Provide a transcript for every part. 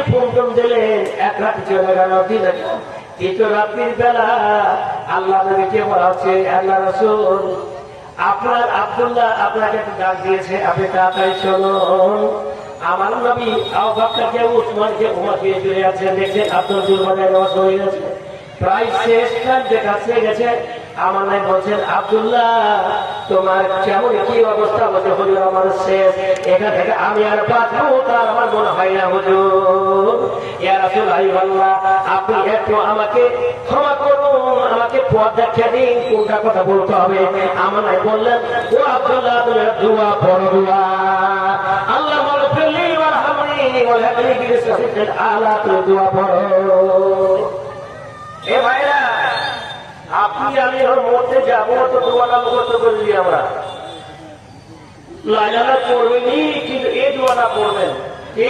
Phone দিলেন, এক রাত চলে গেল, তৃতীয় রাত্রির বেলা আল্লাহ নবীকে বলা হচ্ছে, আল্লাহ রাসূল আপনার আব্দুল্লাহ আপনাকে ডাক দিয়েছে, আপনি তাড়াতাড়ি শুনুন। আমার নবী আবু বকরকে, উসমানকে, উমরকে চলে যাচ্ছেন, দেখছেন আব্দুল জুলমানের নামাজ হয়ে গেছে, প্রায় শেষ কাজে কাছে গেছে। আমার নাই বলছেন, আব্দুল্লাহ তোমার কেমন কি অবস্থা? বলছে, হুজুর আমার শেষ, এখান থেকে আমি আর বাঁচবো তার আমার মনে হয় না হুজুর। ইয়া রাসূলুল্লাহ, আপনি একটু আমাকে ক্ষমা করুন, আমাকে পথ দেখিয়ে দিন, কোনটা কথা বলতে হবে। আমার নাই বললেন, ও আব্দুল্লাহ তুমি দোয়া পড়ো, দোয়া আল্লাহ মাগফিরলি ওয়ারহামনি ওয়াহদিনি বিসরাতিল আলা, তুমি দোয়া পড়ো। এ ভাইরা, আপনি আমি মরতে যাবো তো দোয়াটা মুখস্থ করবি, আমরা লাইলানা পড়বেনি, কিন্তু এই দোয়াটা পড়বেন কি?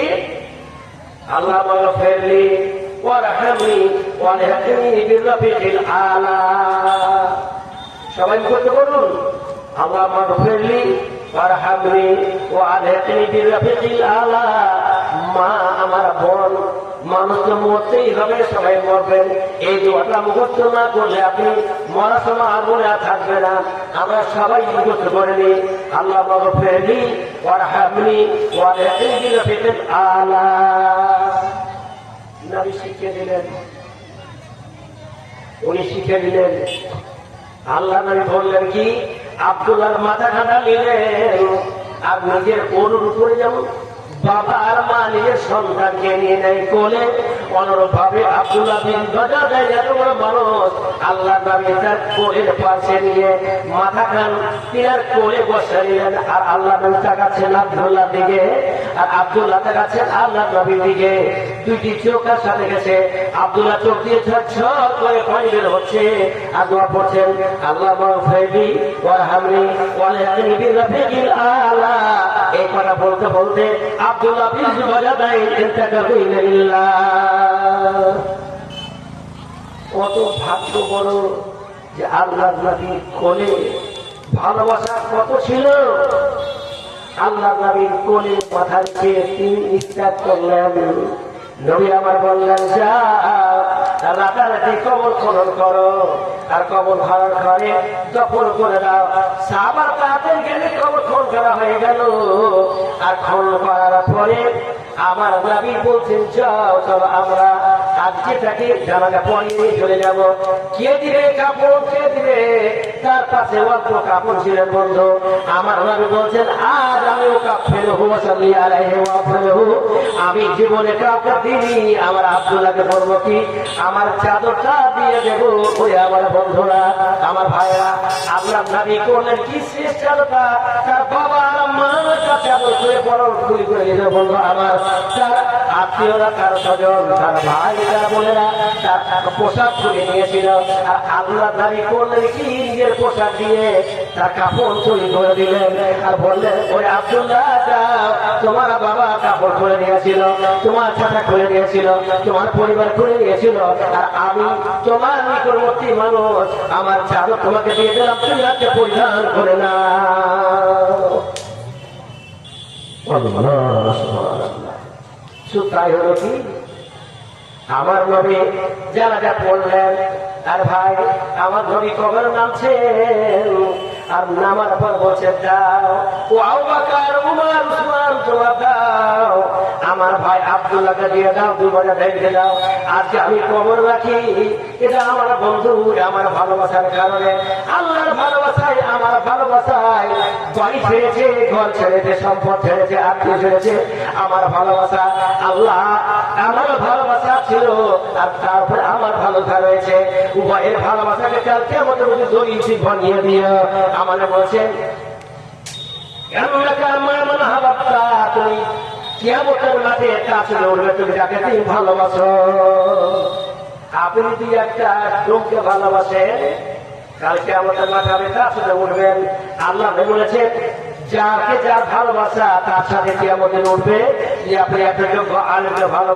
আল্লাহ মাগফিরলি ওয়ারহামনি ওয়াহদিনি বিসরাতিল আলা। সবাই মুখস্থ করুন, আল্লাহ মাগফিরলি ওয়ারহামনি ওয়াহদিনি বিসরাতিল আলা। মা আমার বোন, মানুষ তো মরতেই হবে, সবাই মরবেন, এই দোয়াটা মুখস্থ না করলে আপনি মরার সময় আর মনে থাকবে না। আমরা সবাই মুখস্থ করে নিই, আল্লাহ মাগফিরলি ওয়ারহামনি ওয়াহদিনি বিসরাতিল আলা। নবী শিখিয়ে দিলেন, উনি শিখিয়ে দিলেন। আল্লাহ নবী বললেন কি? আব্দুল্লাহর মাথা খাটা নিলেন, আর নিজের অনুর উপরে যেমন বাবা আর মা নিজের সন্তানকে নিয়ে নেয় কোলে, অনুরূপ ভাবে আব্দুল্লাহ বিন গজা দেয় এত বড় মানুষ, আল্লাহ নবী তার কোলের পাশে নিয়ে মাথা খান তিনার কোলে বসে নিলেন। আর আল্লাহ নবী তাকাচ্ছেন আব্দুল্লাহ দিকে, আর আব্দুল্লাহ তাকাচ্ছেন আল্লাহ নবীর দিকে। দুইটি চোখের সাথে গেছে, আব্দুল্লাহ চোখ দিয়ে ঝরঝর করে পানি বের হচ্ছে, আর দোয়া পড়ছেন, আল্লাহ মাগফিরলি ওয়ারহামনি ওয়াহদিনি বিসরাতিল আলা। এই কথা বলতে বলতে আব্দুল্লাহ বিন গজা দেয় ইন্তেকাল করলেন। কত ভাগ্য বড় যে আল্লাহ নবীর কোলে ভালোবাসা কত ছিল। আল্লাহ নবীর কোলে মাথা রেখে তিনি ইস্তেগফার করলেন। নবী আমার বললেন, যা রাতারাতি কবর খনন করো, আর কবর খনন করে দফন করে দাও। সাহাবার তাড়াতাড়ি গেলে কবর খনন করা হয়ে গেল। আর খনন করার পরে আমার নবী বলছেন, যাও চলো আমরা আজকে তাকে জানাজা পড়িয়ে নিয়ে চলে যাব। কে দিবে কাপড়, কে দিবে? তার কাছে অল্প কাপড় ছিলেন বন্ধু। আমার নবী বলছেন, আজ আমি ও কাফেরহু সাল্লি আলাইহি ওয়া সাল্লাম, আমি জীবনে কাউকে দিইনি, আমার আব্দুল্লাহকে বলবো কি আমার চাদরটা দিয়ে দেব। ওই আমার বন্ধুরা, আমার ভাইরা, আল্লাহ নবী করলেন কি শেষ চাদরটা তার বাবা আর মার কাছে চাদর করে পরম খুলি করে দিল। বন্ধু আমার, তার আত্মীয়রা, তার স্বজন, তার ভাই, তার বোনেরা তার পোশাক খুলে নিয়েছিল। আর আল্লাহ নবী করলেন কি নিজের পোশাক দিয়ে তার কাপড় চুরি করে দিলেন। আর বললেন, ওই আব্দুল্লাহ যাও, তোমার বাবা কাপড় খুলে নিয়েছিল, তোমার ছাতা খুলে নিয়েছিল, তোমার পরিবার খুলে নিয়েছিল, আর আমি তোমার নিকটবর্তী মানুষ, আমার চাদর তোমাকে দিয়ে দিলাম, তুমি আজকে পরিধান করে না। তাই হলো কি, আমার নবী জানাজা পড়লেন। আর ভাই, আমার নবী কবর নামছেন, আর নামার পর বসে দাও, ও আবু বকর, উমর, উসমান জবাব দাও, আমার ভাই আব্দুল্লাহকে দিয়ে দাও, দুবারে দেখে দাও। আজকে আমি কবর রাখি, এটা আমার বন্ধু, আমার ভালোবাসার কারণে, আল্লাহর ভালোবাসায়, আমার ভালোবাসায় বাড়ি ছেড়েছে, ঘর ছেড়েছে, সম্পদ ছেড়েছে, আত্মীয় ছেড়েছে, আমার ভালোবাসা আল্লাহ, আমার ভালোবাসা ছিল, আর তারপরে আমার ভালোবাসা রয়েছে। উভয়ের ভালোবাসাকে কালকে আমাদের মধ্যে জড়িয়েছি, বানিয়ে দিয়ে আমাদের বলছেন, তুমি কিয়ামতের মাঠে কাছে উঠবে, তুমি যাকে তুমি ভালোবাসো। আপনি যদি একটা লোককে ভালোবাসেন, কালকে আমাদের মাঠে আপনি কাছে উঠবেন। আল্লাহ বলেছেন, যাকে যা ভালোবাসা তার সাথে কিয়ামতে উঠবে, যে আপনি একটা যোগ্য আলেমকে ভালো